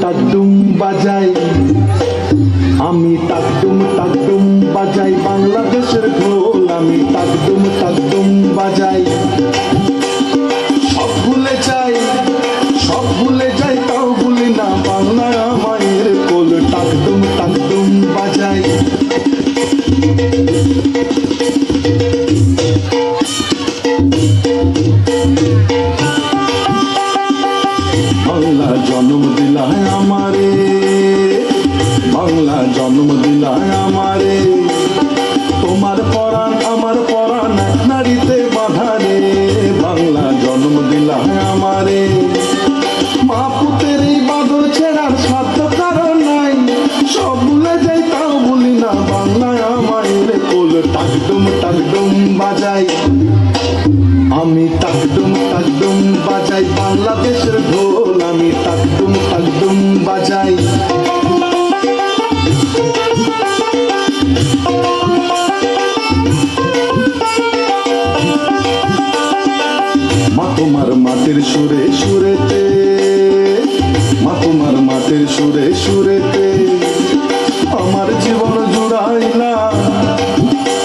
তাকদুম বাজাই, আমি তাকদুম বাজাই, বাংলাদেশের ঢোল আমি তাকদুম বাজাই। সব ভুলে যাই তাও ভুলি না বাংলা মায়ের কোল, তাকদুম বাজাই। বাংলা জন্ম দিলায় আমারে, বাংলা জন্ম দিলায় আমারে, তোমার পরাণ আমার পরাণ এক নারীতে বাঁধা রে। বাংলা জন্ম দিলায় আমারে, মা পুতের এই বাঁধন ছেড়ার সাধ্য কারণ নাই, সব ভুলে যাই তাও ভুলি না বাংলায় আমায়ের কোল, তাকদুম বাজাই, আমি তাকদুম বাজাই, বাংলাদেশের ঢোল আমি তাকদুম বাজাই। মা তোমার মাটির সুরে সুরেতে, মা তোমার মাটির সুরে সুরেতে আমার জীবন জুড়াইলা,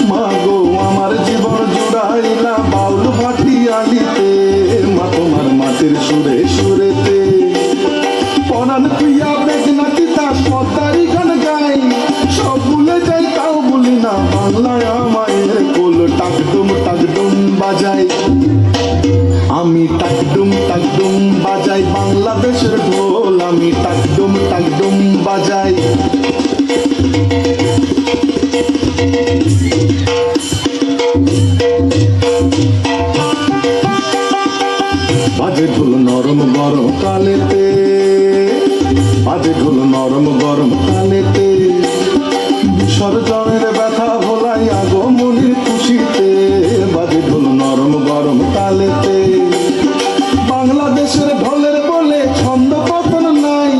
মা গো আমার জীবন জুড়াইলা বাউল ভাটিয়ালিতে। মা তোমার মাটির সুরে সুরেতে বাজাই বাংলাদেশের ঢোল আমি টাকডুম টাকডুম বাজাই বাজে ঢোল নরম গরম কালেতে বাজে ঢোল নরম গরম কালেতে বিসর্জনের ব্যথা ভোলাই আগমনের খুশিতে বাজে ঢোল নরম গরম কালেতে বাংলাদেশের ঢোলের বলে ছন্দ পতন নাই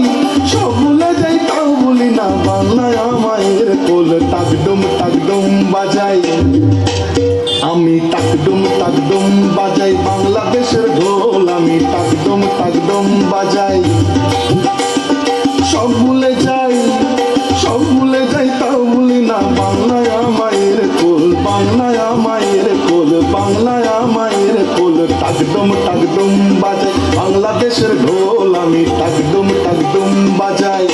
সব ভুলে যাই তাও বলি না বাংলায় আমায়ের কোল টাকডুম টাকডুম বাজাই আমি টাকডুম টাকডুম বাজাই বাংলাদেশের ঢোল আমি টাকডুম টাকডুম বাজাই সব ভুলে যাই তাও ভুলি না বাংলায় আমায়ের কোল বাংলায় আমায়ের কোল বাংলায় আমায়ের কোল টাকডুম টাকডুম বাজাই বাংলাদেশের ঢোল আমি টাকডুম টাকডুম বাজাই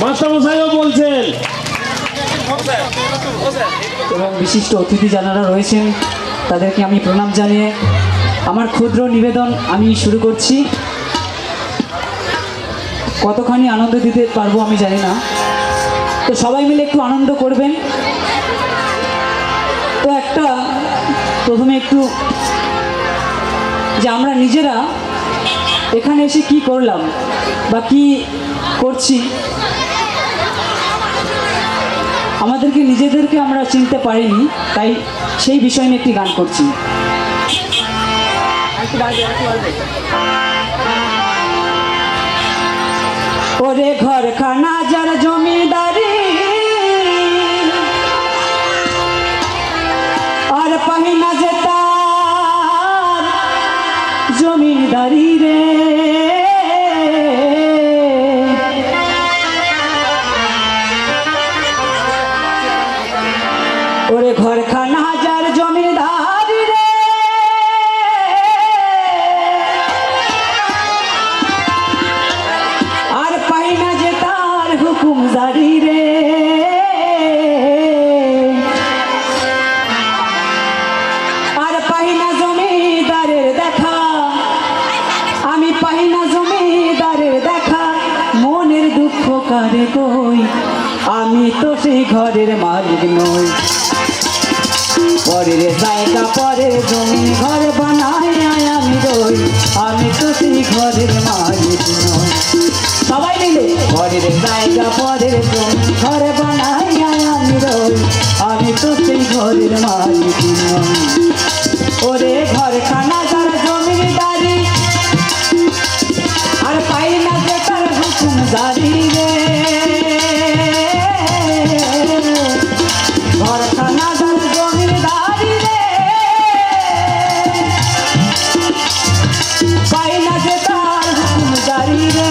মাস্টারমশাইও বলছেন এবং বিশিষ্ট অতিথি যারা রয়েছেন তাদেরকে আমি প্রণাম জানিয়ে আমার ক্ষুদ্র নিবেদন আমি শুরু করছি। কতখানি আনন্দ দিতে পারবো আমি জানি না, তো সবাই মিলে একটু আনন্দ করবেন। তো একটা প্রথমে একটু যে আমরা নিজেরা এখানে এসে কি করলাম বা কি করছি, আমাদেরকে নিজেদেরকে আমরা চিনতে পারিনি, তাই সেই বিষয় নিয়ে একটি গান করছি। ওরে ঘর খানা যার জমিদারি আর পাহিনা যে তার জমিদারি রে, ওরে ঘর খানা যার জমিদারি রে, আর পাহিনা যে তার হুকুম জারি রে, আর পাহিনা জমিদারের দেখা, আমি পাহিনা জমিদারের দেখা, মনের দুঃখ কারে কই, আমি তো সেই ঘরের মালিক নই। পরের জায়গা পরের জমি ঘর বানাই আমি রই, আমি তো সেই ঘরের মালিক নই। সবাই মিলে পরের জায়গা পরের জমি ঘর বানাই আমি রই, আমি তো সেই ঘরের মালিক নই। ওরে ঘরখানা যার জমির দাঁড়ি, আর পাই না যে তার হুকুম জারি রে। ঘরখানা যার জমির দাঁড়ি রে, পাই না যে তার হুকুম জারি রে।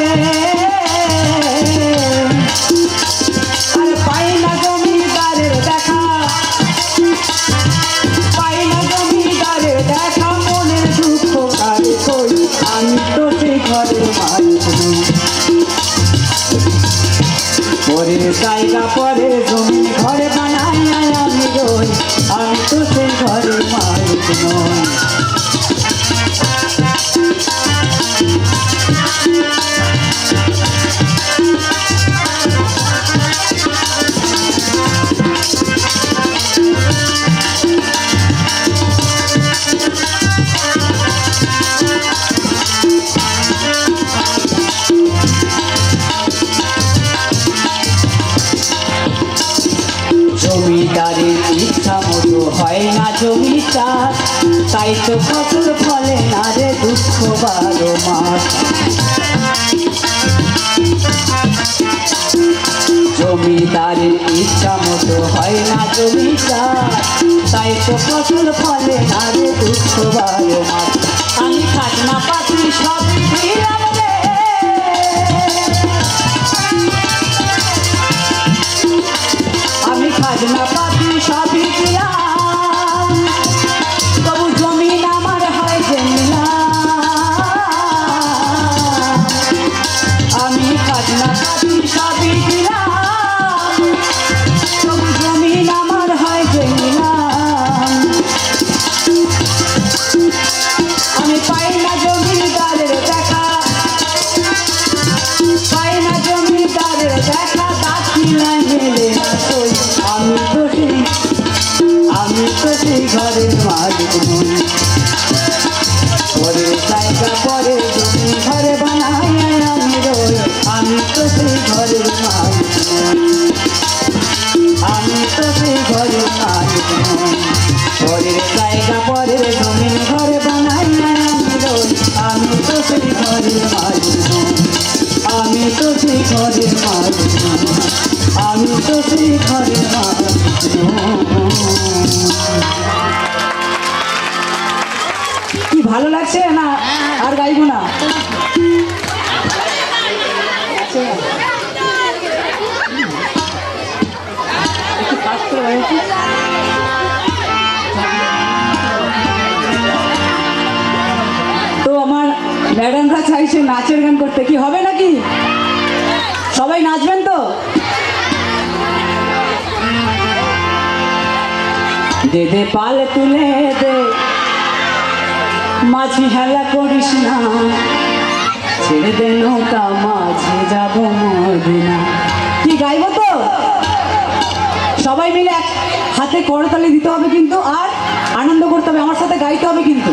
আর পাই না জমিদারের দেখা, পাই না জমিদারের দেখা, মনের দুঃখ কারে কই, আমি তো সেই ঘরের মালিক নই। পরের জায়গা পরের জমি ঘরে বানাই আমি রই, আমি তো সেই ঘরের মালিক নই। জমিদারের ইচ্ছা মতো হয় না জমি চাষ, তাই তো ফসল ফলে না রে দুঃখ 12 মাস। জমিদারের ইচ্ছা মতো হয় না জমি চাষ, তাই তো ফসল ফলে না রে দুঃখ 12 মাস। আমি খাজনা পাতি সব দিলাম রে, আমি খাজনা পাতি সবই দিলাম, তবু জমিন আমার হয় যে নিলাম। আমি খাজনা পাতি সবই দিলাম, তবু জমিন আমার হয় যে নিলাম। আমি পাই না জমিদারের দেখা, পাই না জমিদারের দেখা, দাখিলায় মেলে না সই, আমি তো সেই ঘরের মালিক নই। পরের জায়গা পরের জমি ঘরে বানাই আমি রই, আমি তো সেই ঘরের মালিক নই। আমি তো সেই ঘরের মালিক নই। পরের জায়গা পরের জমি ঘরে বানাই আমি রই, আমি তো সেই ঘরের মালিক নই। আমি তো সেই ঘরের মালিক নই, আমি তো সেই ঘরের মালিক নই। কি ভালো লাগছে না? আর গাইবো না। একটু কাজ করে গাইছি। তো আমার ম্যাডামরা চাইছে নাচের গান করতে, কি হবে নাকি? সবাই নাচবেন তো? দে দে পাল তুলে দে, মাঝি হেলা করিস না, ছেড়ে দে নৌকা মাঝে যাব মদিনা। কি গাইব তো? সবাই মিলে এক হাতে করতালি দিতে হবে কিন্তু, আর আনন্দ করতে হবে, আমার সাথে গাইতে হবে কিন্তু।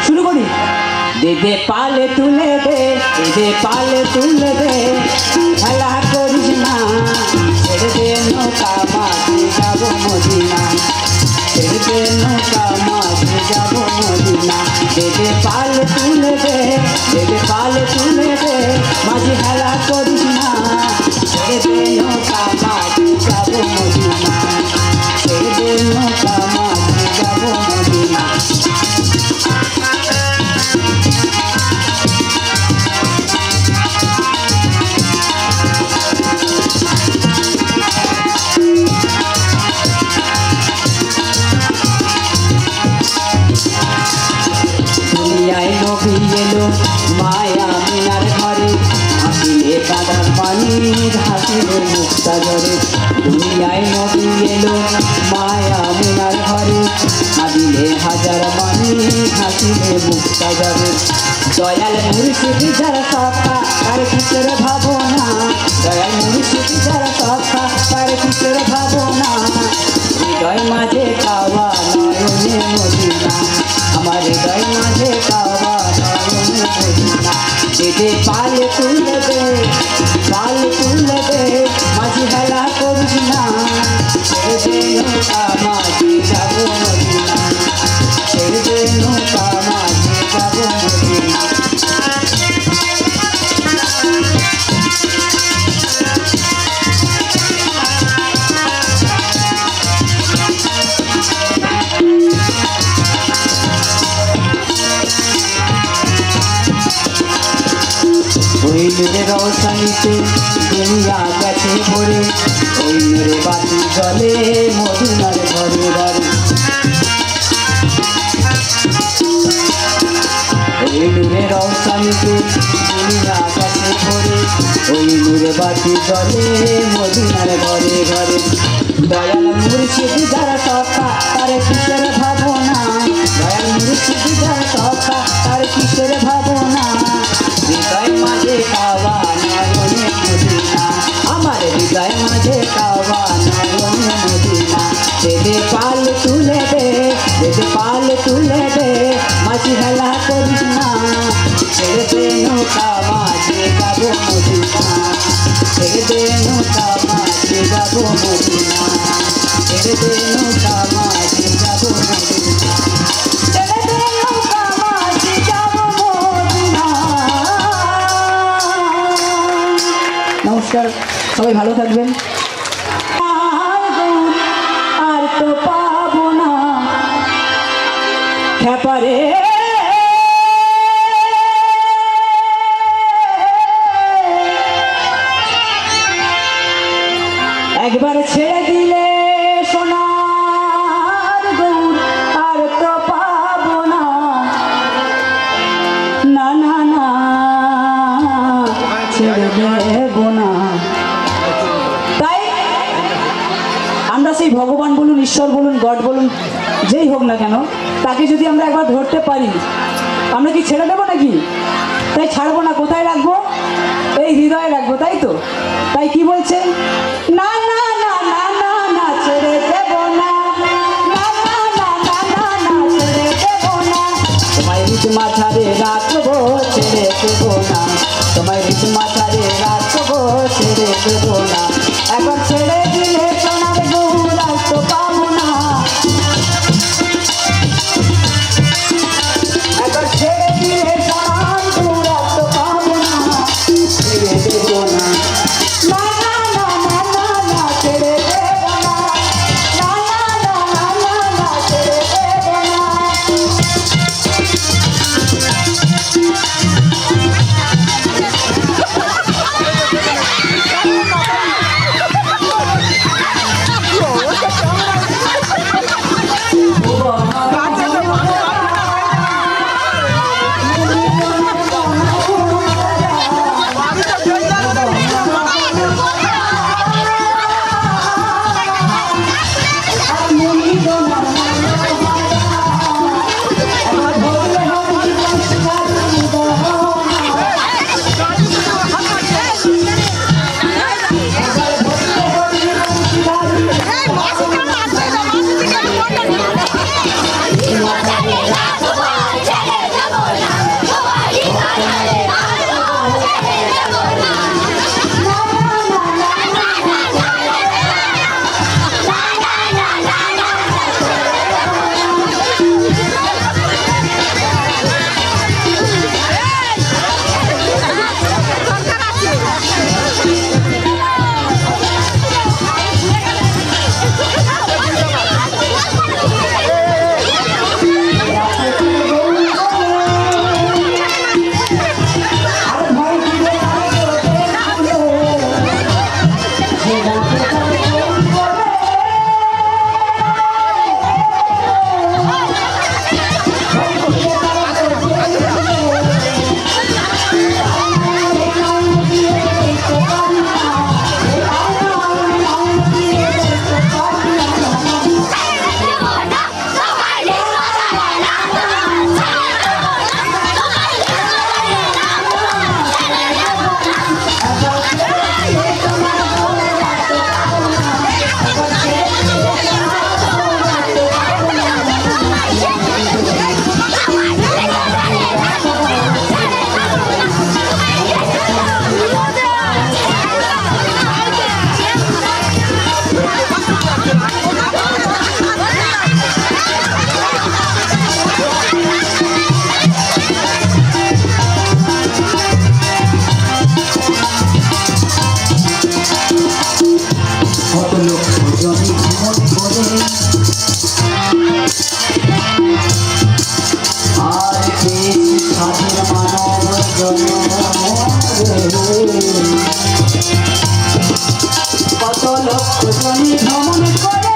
শুরু করি। দে দে পালে তুলে দে, দে দে পালে তুলে দে, হেলা করিস না, ছেড়ে দে নৌকা মাঝে যাব মদিনা, ছেড়ে দে নৌকা মাঝে যাব মদিনা। দে দে পাল তুলে দে, দে দে পাল তুলে দে, মাঝে হেলা করিস না, ছেড়ে দে নৌকা মাঝে যাব মদিনা, ছেড়ে দে নৌকা মাঝে যাব মদিনা। দুনিয়ায় নবী এলো মায়া মিনার ঘরে, আসিলে কাঁদা হাজার পানির হাসিলে মুক্তা ঝরে দুনিয়ায় নদী এলো মায়া মিনার ঘরে কাঁদিলে হাজার পানির হাসিলে মুক্তা ঝরে দয়াল মুর্শিদ যারা সখা তার কিসের ভাবনা দয়াল মুর্শিদ যারা সখা তার কিসের ভাবনা হৃদয় মাঝে কাওয়া নয়নে মদিনা আমার হৃদয় মাঝে কাওয়া নয়নে মদিনা যেতে পাল তুলে দে মাঝি হেলা করিস না ছেড়ে দে নৌকা মাঝি যাবো মদিনা ছেড়ে দে নৌকা মাঝি যাবো মদিনা ওই নূরে রওশনীতে দুনিয়া গেছে ভরে ওই নূরে বাতি জ্বলে মদিনার ঘরে ঘরে ওই নূরে রওশনীতে দুনিয়া গেছে ভরে ওই নূরে বাতি জ্বলে মদিনার ঘরে ঘরে দয়াল মুর্শিদ যারা সখা তার কিসের ভাবনা দয়াল মুর্শিদ যারা সখা তার কিসের ভাবনা হৃদয় মাঝে কাওয়া নয়নে মদিনা আমার হৃদয় মাঝে কাওয়া নয়নে মদিনা দেদে পাল তুলে দে মাঝি হেলা করিস না ছেড়ে দে নৌকা মাঝে যাবো মদিনা ছেড়ে দে নৌকা মাঝে যাবো মদিনা ছেড়ে দে নৌকা মাঝে যাবো মদিনা ছেড়ে দে নৌকা মাঝে যাবো মদিনা। নমস্কার, সবাই ভালো থাকবেন। আর তো পাবো না খেপারে একবার ছেড়ে দিলে সোনার গৌর আর তো পাবো না না না না ছেড়ে দেবো না। তাই আমরা সেই ভগবান বলুন, ঈশ্বর বলুন, গড বলুন, যেই হোক না কেন, তাকে যদি আমরা একবার ধরতে পারি আমরা কি ছেড়ে দেবো নাকি? তাই ছাড়বো না। কোথায় রাখবো? এই হৃদয়ে রাখবো, তাই তো? তাই কি বলছে? না না না না না না ছেড়ে দেবো না, না না না না না না ছেড়ে দেবো না, তোমায় হৃদ মাথারে রাখবো ছেড়ে দেবো না, তোমায় হৃদ মাথারে রাখবো ছেড়ে দেবো না। একবার ছেড়ে দিলে সোনার গৌর আর তো পাবো না, একবার ছেড়ে দিলে সোনার গৌর আর তো পাবো না, ছেড়ে দেবো না, না না না না না না কত লোক জমি ভ্রমণ করে আর পেয়েছি স্বাধীন মানব জন্ম কত লোক জমি ভ্রমণ করে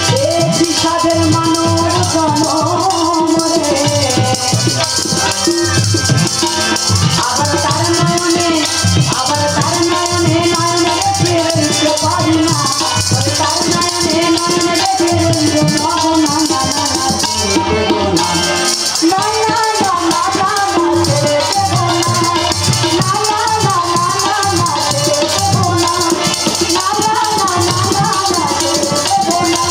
পেয়েছি স্বাধীন মানব জন্ম আবার তার নয়নে নয়ন রেখে রইতে পারি না তার নয়নে নয়ন রেখে রইল মগনা না না না না না না না ছেড়ে দেব না না না না না না ছেড়ে দেব না না না না না না ছেড়ে দেব না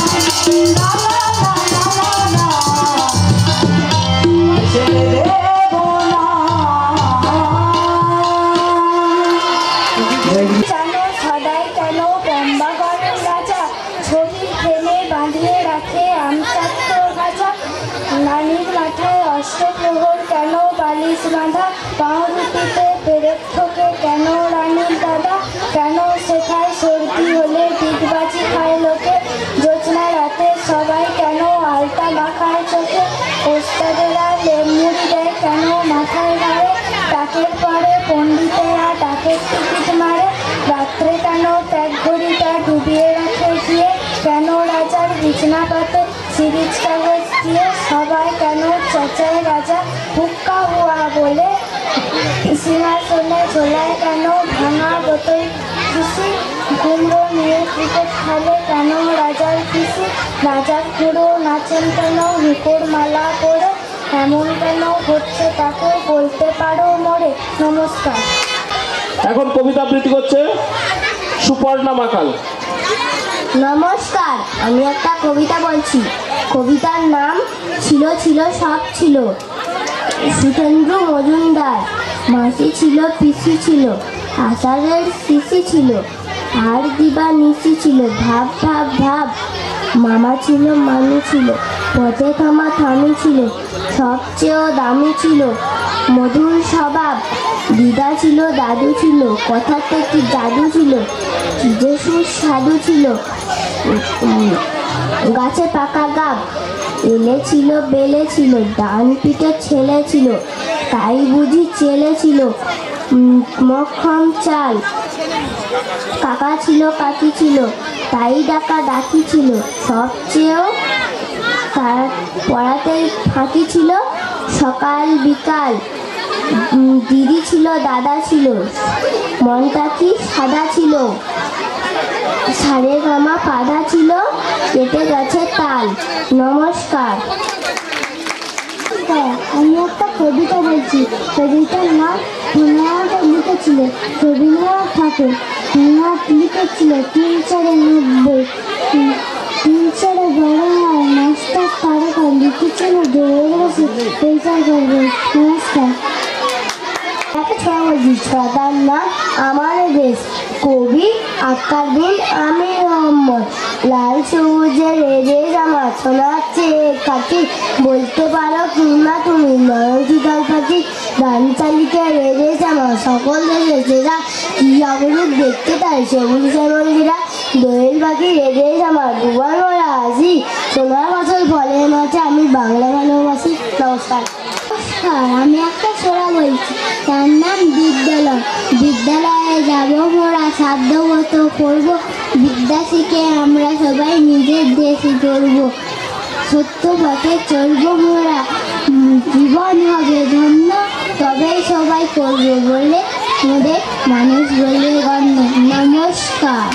না না না না ছেড়ে দেব জানো সদাই কেন লম্বা গরম রাজা ছবি ফেলে বাঁধিয়ে রাখে আমচাত্ত গাছা নানির মাথায় অষ্টপ্রহর কেন বালিশ বাঁধা পাউরুটিতে পেরেক ঠোকে কেন রানীর দাদা কেন শেখায় সর্দি হলে ডিগবাজি খায় লোকে জোৎস্না রাতে সবাই কেন আলতা মাখায় চোখে ওস্তাদেরা লেমুড়ি দেয় কেন মাথায় গায়ে টাকের পরে পণ্ডিতেরা টাকের টিকিট মারে রাত্রে কেন ট্যাগ ঘড়িটা ডুবিয়ে রাখে গিয়ে কেন রাজার বিছনা পাতে সিরিজ কাগজ দিয়ে সবাই কেন চেঁচায় রাজা হুক্কা হুয়া বলে সিংহাসনে ঝোলায় কেন ভাঙা বোতল খুশি কুমড়ো নিয়ে ক্রিকেট খেলে কেন রাজার খুশি রাজার খুঁড়ো নাচেন কেন হুকোর মালা পরে এমন কেন হচ্ছে তাকে বলতে পারো মোরে নমস্কার। এখন কবিতা আবৃত্তি করছে সুপর্ণা মাকাল। নমস্কার, আমি একটা কবিতা বলছি। কবিতার নাম ছিল ছিল সব ছিল। সুখেন্দ্র মজুমদার মাসি ছিল, পিসি ছিল, আষাঢ়ের শিশি ছিল, আর দিবা নিশি ছিল, ভাব ভাব ভাব। মামা ছিল, মামি ছিল, পথে থামা থামি ছিল, সবচেয়েও দামি ছিল মধুর স্বভাব। দিদা ছিল, দাদু ছিল, কথাতে কি জাদু ছিল, কি যে সুস্বাদু ছিল। গাছে পাকা গাব এলে ছিল, বেলে ছিল, ডান পিঠে ছেলে ছিল, তাই বুঝি চেলে ছিল মক্ষম চাল। কাকা ছিল, কাকি ছিল, তাই ডাকা ডাকি ছিল, সবচেয়েও তার পড়াতেই ফাঁকি ছিল সকাল বিকাল। দিদি ছিল, দাদা ছিল, মনটা কি সাদা ছিল, সারে গামা পাদা ছিল, কেটে গেছে তাল। নমস্কার। আমি একটা কবিতা বলছি। কবিতার নাম রবীন্দ্রনাথ লিখেছিল রবীন্দ্রনাথ ঠাকুর। রবীন্দ্রনাথ লিখেছিল 3/4/90। 3/4 বড় হয় মাস্টার তারকা লিখেছিল দেবদাসী পয়সা করবে। নমস্কার। একটা ছড়া বলছি, ছড়াটার নাম আমার দেশ। কবি আক্তারুদ্দিন আমির মোহাম্মদ। লাল সবুজের রেডে জামা, সোনার চেয়ে কাঠি, বলতে পারো কিংবা তুমি নরম শীতল পাখি। ডান চালিকে রেডে জামা, সকল দেশে সেরা, কি অপরূপ দেখতে তাই সবুজ শ্যামলগিরা। দোয়েল পাখি রেডে জামা, ডুবার মরা হাসি, সোনার ফসল ফলের মাঝে, আমি বাংলা ভালোবাসি। নমস্কার। আমি একটা ছড়া বলছি, তার নাম বিদ্যালয়। বিদ্যালয়ে যাব মোরা, সাধ্যমতো করব, বিদ্যা শিখে আমরা সবাই নিজের দেশে চলব। সত্য পথে চলব মোরা, জীবন হবে ধন্য, তবেই সবাই করব বলে মোদের মানুষ বলে গণ্য। নমস্কার।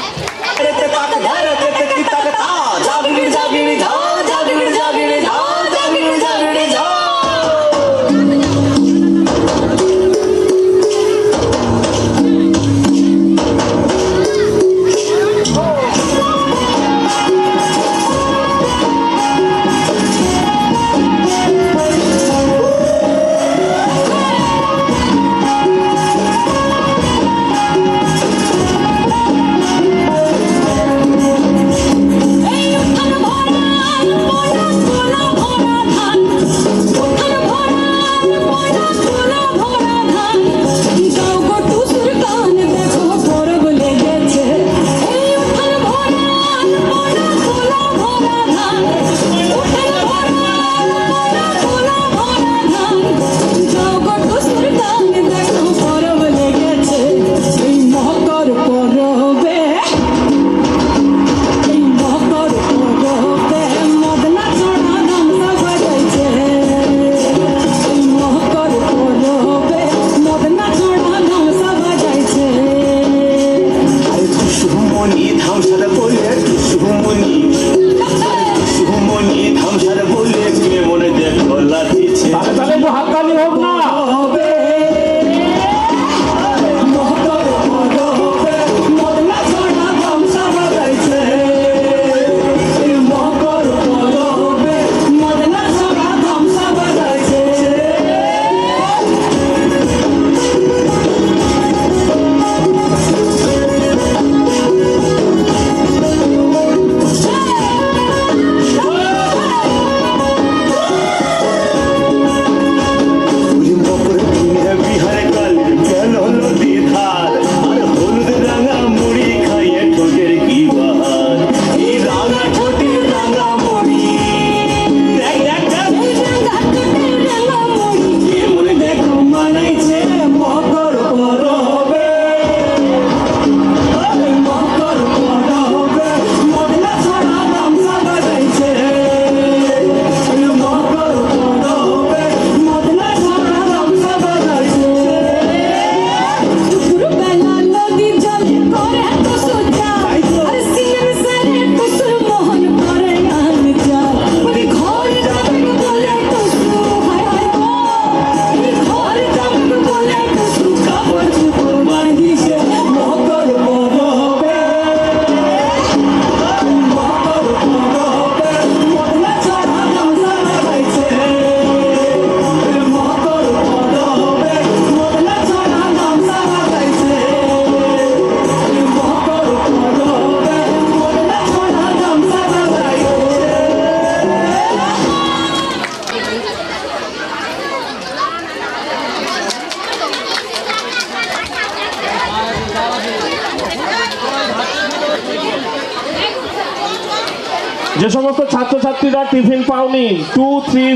যে সমস্ত ছাত্রছাত্রীরা টিফিন পাওনি 2, 3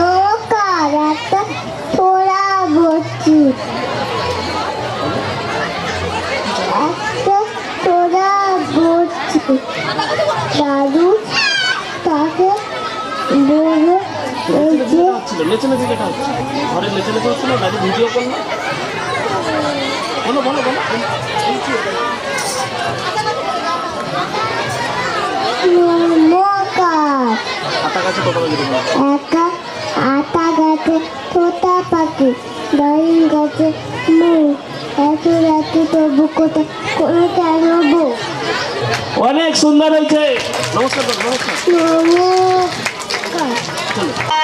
নমস্কার, একটা ছোলা বলছি, একটা ছোলা বলছি। দাদু তাকে বললো এই যে লেচে লেচে দেখা হচ্ছে ঘরে লেচে লেচে হচ্ছে না দাদু ভিডিও করলো বলো বলো বলো নমস্কার, আটা গাছে কত বাজে একা আটা গাছে তোতা পাখি, ডালিম গাছে মুখ, এত রাতে তবু কোথায় কোনো কেন বউ। অনেক সুন্দর হয়েছে নমস্কার দাদা নমস্কার নমস্কার।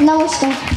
নমস্কার।